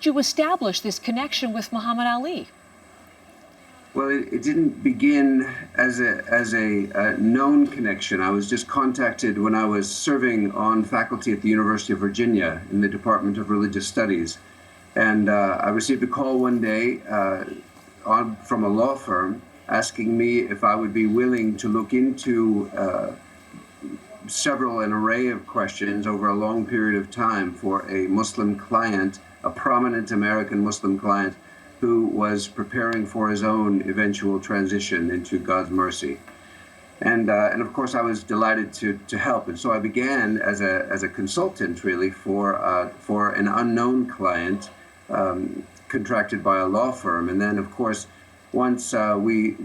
did you establish this connection with Muhammad Ali? Well, it didn't begin as a known connection. I was just contacted when I was serving on faculty at the University of Virginia in the Department of Religious Studies. And I received a call one day from a law firm asking me if I would be willing to look into an array of questions over a long period of time for a Muslim client, a prominent American Muslim client, who was preparing for his own eventual transition into God's mercy. And of course I was delighted to help. And so I began as a consultant really for an unknown client contracted by a law firm. And then of course, once we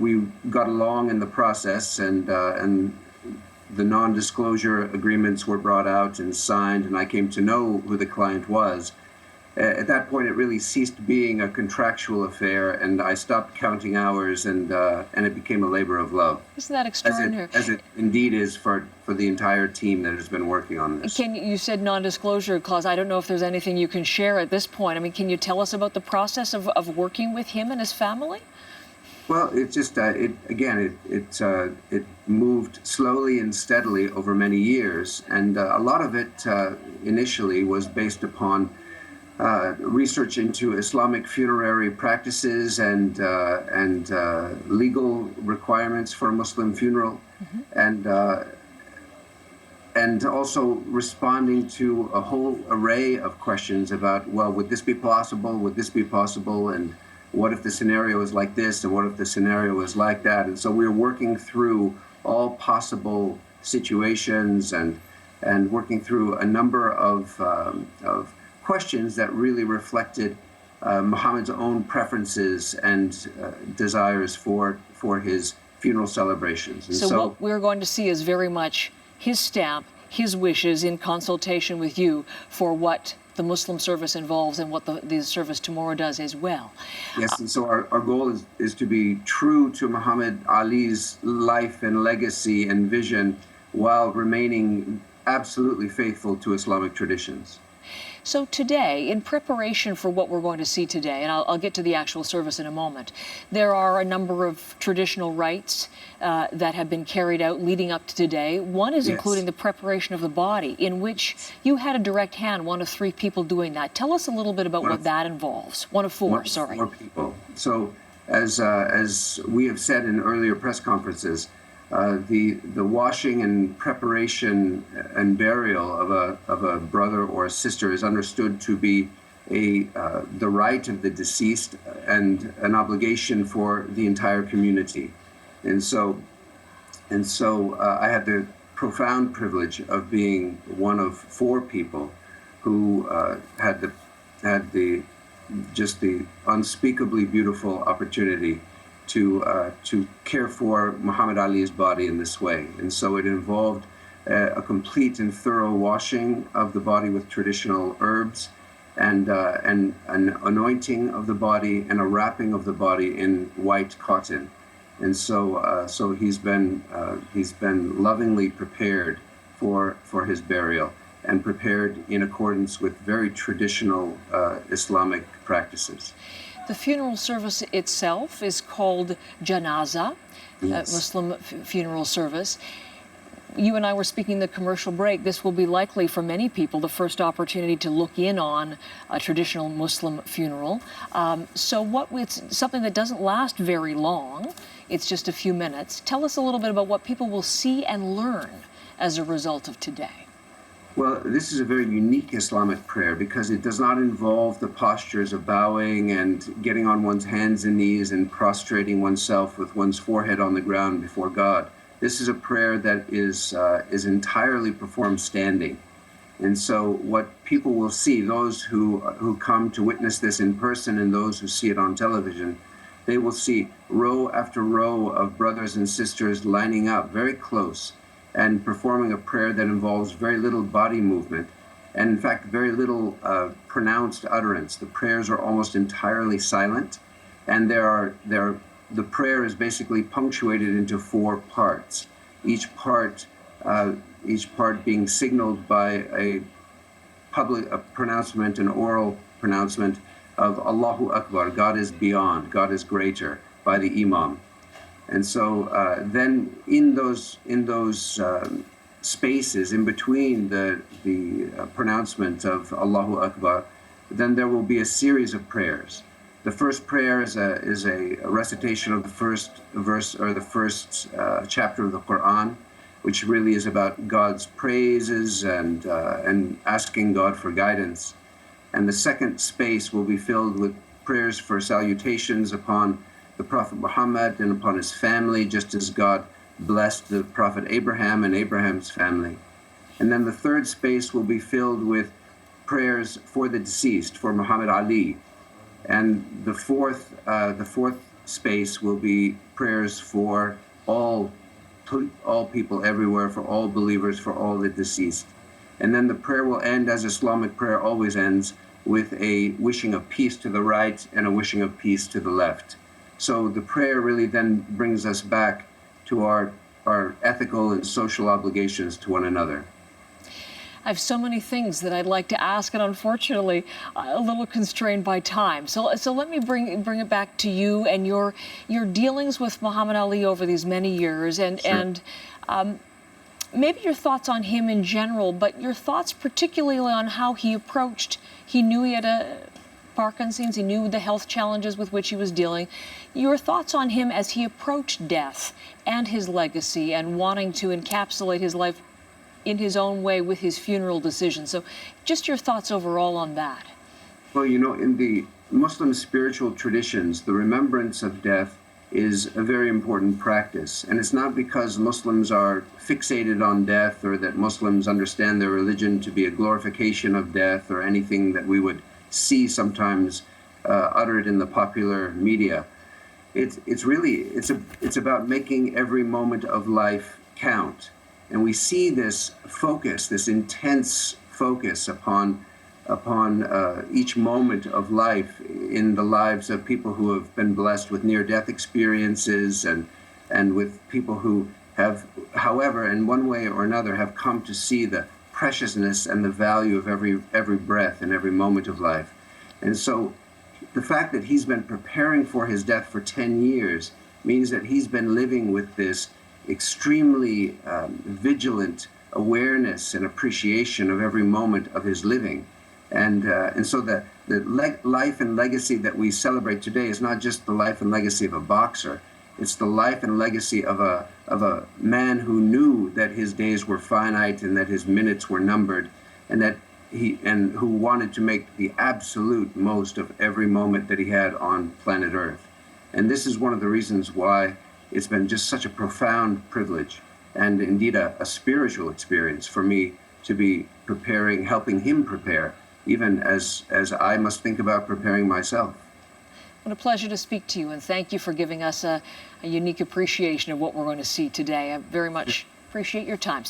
got along in the process and the non-disclosure agreements were brought out and signed and I came to know who the client was, at that point, it really ceased being a contractual affair, and I stopped counting hours, and it became a labor of love. Isn't that extraordinary? As it indeed is for the entire team that has been working on this. You said non-disclosure clause. I don't know if there's anything you can share at this point. I mean, can you tell us about the process of working with him and his family? Well, it just it moved slowly and steadily over many years, and a lot of it initially was based upon research into Islamic funerary practices and legal requirements for a Muslim funeral, and also responding to a whole array of questions about, well, would this be possible? Would this be possible? And what if the scenario is like this? And what if the scenario is like that? And so we're working through all possible situations and working through a number of questions that really reflected Muhammad's own preferences and desires for his funeral celebrations. And so what we're going to see is very much his stamp, his wishes in consultation with you for what the Muslim service involves and what the service tomorrow does as well. Yes, and so our goal is to be true to Muhammad Ali's life and legacy and vision while remaining absolutely faithful to Islamic traditions. So today, in preparation for what we're going to see today, and I'll get to the actual service in a moment, there are a number of traditional rites that have been carried out leading up to today. One is including the preparation of the body, in which you had a direct hand, one of 3 people doing that. Tell us a little bit about what that involves. One of 4, sorry. 4 people. So as we have said in earlier press conferences, the washing and preparation and burial of a brother or a sister is understood to be the right of the deceased and an obligation for the entire community. And so I had the profound privilege of being one of 4 people who had the unspeakably beautiful opportunity to care for Muhammad Ali's body in this way. And so it involved a complete and thorough washing of the body with traditional herbs and an anointing of the body and a wrapping of the body in white cotton. And so he's been lovingly prepared for his burial and prepared in accordance with very traditional Islamic practices. The funeral service itself is called Janazah, Muslim funeral service. You and I were speaking the commercial break. This will be likely for many people the first opportunity to look in on a traditional Muslim funeral. So it's something that doesn't last very long. It's just a few minutes. Tell us a little bit about what people will see and learn as a result of today. Well, this is a very unique Islamic prayer because it does not involve the postures of bowing and getting on one's hands and knees and prostrating oneself with one's forehead on the ground before God. This is a prayer that is entirely performed standing. And so what people will see, those who come to witness this in person and those who see it on television, they will see row after row of brothers and sisters lining up very close and performing a prayer that involves very little body movement and in fact very little pronounced utterance. The prayers are almost entirely silent, and the prayer is basically punctuated into 4 parts, each part being signaled by a pronouncement, an oral pronouncement of Allahu Akbar, God is beyond, God is greater, by the Imam. And so then in those spaces in between the pronouncement of Allahu Akbar, then there will be a series of prayers. The first prayer is a recitation of the first verse or the first chapter of the Quran, which really is about God's praises and asking God for guidance. And the second space will be filled with prayers for salutations upon the Prophet Muhammad and upon his family, just as God blessed the Prophet Abraham and Abraham's family. And then the third space will be filled with prayers for the deceased, for Muhammad Ali. And the fourth space will be prayers for all people everywhere, for all believers, for all the deceased. And then the prayer will end, as Islamic prayer always ends, with a wishing of peace to the right and a wishing of peace to the left. So the prayer really then brings us back to our ethical and social obligations to one another. I have so many things that I'd like to ask, and unfortunately, a little constrained by time. So let me bring it back to you and your dealings with Muhammad Ali over these many years, and Sure. and maybe your thoughts on him in general, but your thoughts particularly on how he approached. He knew he had a Parkinson's. He knew the health challenges with which he was dealing. Your thoughts on him as he approached death and his legacy and wanting to encapsulate his life in his own way with his funeral decision. So just your thoughts overall on that. Well, you know, in the Muslim spiritual traditions, the remembrance of death is a very important practice. And it's not because Muslims are fixated on death or that Muslims understand their religion to be a glorification of death or anything that we would see sometimes uttered in the popular media. It's about making every moment of life count. And we see this focus, this intense focus upon each moment of life in the lives of people who have been blessed with near-death experiences and with people who have, however, in one way or another, have come to see the preciousness and the value of every breath and every moment of life. And so the fact that he's been preparing for his death for 10 years means that he's been living with this extremely vigilant awareness and appreciation of every moment of his living. And so the life and legacy that we celebrate today is not just the life and legacy of a boxer. It's the life and legacy of a man who knew that his days were finite and that his minutes were numbered, and who wanted to make the absolute most of every moment that he had on planet Earth. And this is one of the reasons why it's been just such a profound privilege and indeed a spiritual experience for me to be preparing, helping him prepare, even as I must think about preparing myself. What a pleasure to speak to you, and thank you for giving us a unique appreciation of what we're going to see today. I very much appreciate your time, sir.